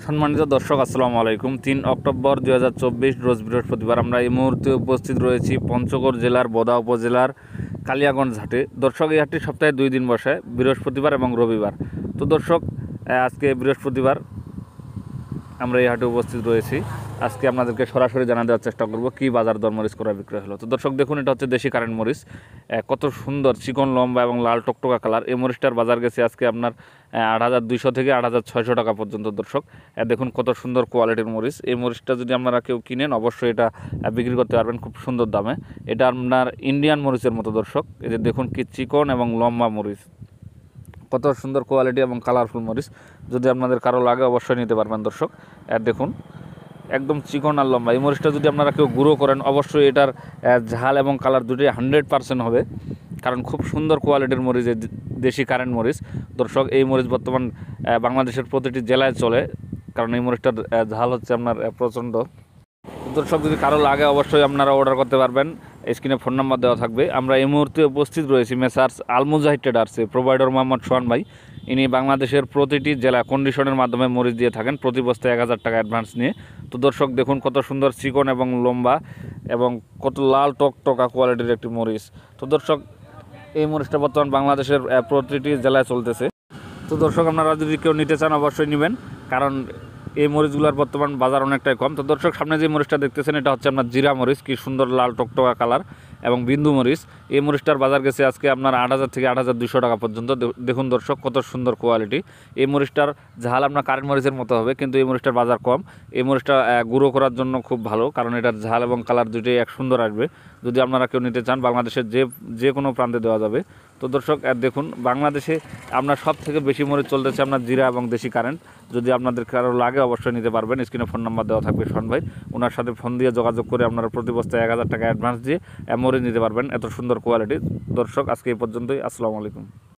সম্মানিত দর্শক আসসালামু আলাইকুম। 3 অক্টোবর 2024 রোজ বৃহস্পতিবার আমরা এই মুহূর্তে উপস্থিত রয়েছি পঞ্চগড় জেলার বোদা উপজেলার কালিয়াগঞ্জ হাটে। দর্শক, এই হাটটি সপ্তাহে 2 দিন বসে, বৃহস্পতিবার এবং রবিবার। তো দর্শক, আজকে বৃহস্পতিবার আমরা এই হাটে উপস্থিত রয়েছি। আজকে আপনাদেরকে সরাসরি জানা দেওয়ার চেষ্টা করব কী বাজার দর মরিচ করা বিক্রয় হলো। তো দর্শক দেখুন, এটা হচ্ছে দেশি কারেন্ট মরিচ, কত সুন্দর চিকন লম্বা এবং লাল টকটকা কালার। এই মরিচটার বাজার গেছে আজকে আপনার 8,200 থেকে 8,600 টাকা পর্যন্ত। দর্শক দেখুন কত সুন্দর কোয়ালিটির মরিচ। এই মরিচটা যদি আপনারা কেউ কিনেন অবশ্যই এটা বিক্রি করতে পারবেন খুব সুন্দর দামে। এটা আপনার ইন্ডিয়ান মরিচের মতো। দর্শক এই যে দেখুন কি চিকন এবং লম্বা মরিচ, কত সুন্দর কোয়ালিটি এবং কালারফুল মরিচ। যদি আপনাদের কারো লাগে অবশ্যই নিতে পারবেন। দর্শক দেখুন একদম চিকন আর লম্বা। এই মরিচটা যদি আপনারা কেউ গুঁড়ো করেন অবশ্যই এটার ঝাল এবং কালার দুটোই 100% হবে, কারণ খুব সুন্দর কোয়ালিটির মরিচ, দেশি কারেন্ট মরিচ। দর্শক এই মরিচ বর্তমান বাংলাদেশের প্রতিটি জেলায় চলে, কারণ এই মরিচটার ঝাল হচ্ছে আপনার প্রচণ্ড। দর্শক যদি কারো লাগে অবশ্যই আপনারা অর্ডার করতে পারবেন, স্ক্রিনে ফোন নাম্বার দেওয়া থাকবে। আমরা এই মুহূর্তে উপস্থিত রয়েছি মেসার্স আলমুজাহিদ ট্রেডার্সে। প্রোভাইডার মোহাম্মদ সোহান ভাই, ইনি বাংলাদেশের প্রতিটি জেলা কন্ডিশনের মাধ্যমে মরিচ দিয়ে থাকেন, প্রতি বস্তায় 1,000 টাকা অ্যাডভান্স নিয়ে। তো দর্শক দেখুন কত সুন্দর চিকন এবং লম্বা এবং কত লাল টকটকা কোয়ালিটির একটি মরিচ। তো দর্শক এই মরিচটা বর্তমান বাংলাদেশের প্রতিটি জেলায় চলতেছে। তো দর্শক আপনারা যদি কেউ নিতে চান অবশ্যই নেবেন, কারণ এই মরিচগুলোর বর্তমান বাজার অনেকটাই কম। তো দর্শক সামনে যে মরিচটা দেখতেছেন এটা হচ্ছে আপনার জিরা মরিচ, কি সুন্দর লাল টকটকা কালার এবং বিন্দু মরিচ। এই মরিচটার বাজার গেছে আজকে আপনার 8,000 থেকে 8,200 টাকা পর্যন্ত। দেখুন দর্শক কত সুন্দর কোয়ালিটি। এই মরিচটার ঝাল আপনার কারেন্ট মরিচের মতো হবে, কিন্তু এই মরিচটার বাজার কম। এই মরিচটা গুঁড়ো করার জন্য খুব ভালো, কারণ এটার ঝাল এবং কালার দুটোই এক সুন্দর আসবে। যদি আপনারা কেউ নিতে চান বাংলাদেশের যে কোনো প্রান্তে দেওয়া যাবে। তো দর্শক দেখুন বাংলাদেশে আপনার সব থেকে বেশি মরিচ চলতেছে আপনার জিরা এবং দেশি কারেন্ট। যদি আপনাদের কারো লাগে অবশ্যই নিতে পারবেন, স্ক্রিনে ফোন নাম্বার দেওয়া থাকবে সোহান ভাই, ওনার সাথে ফোন দিয়ে যোগাযোগ করে আপনারা প্রতি বস্তায় 1,000 টাকা অ্যাডভান্স দিয়ে মরিচ নিতে পারবেন। এত সুন্দর কোয়ালিটি। দর্শক আজকে এই পর্যন্তই। আসসালামু আলাইকুম।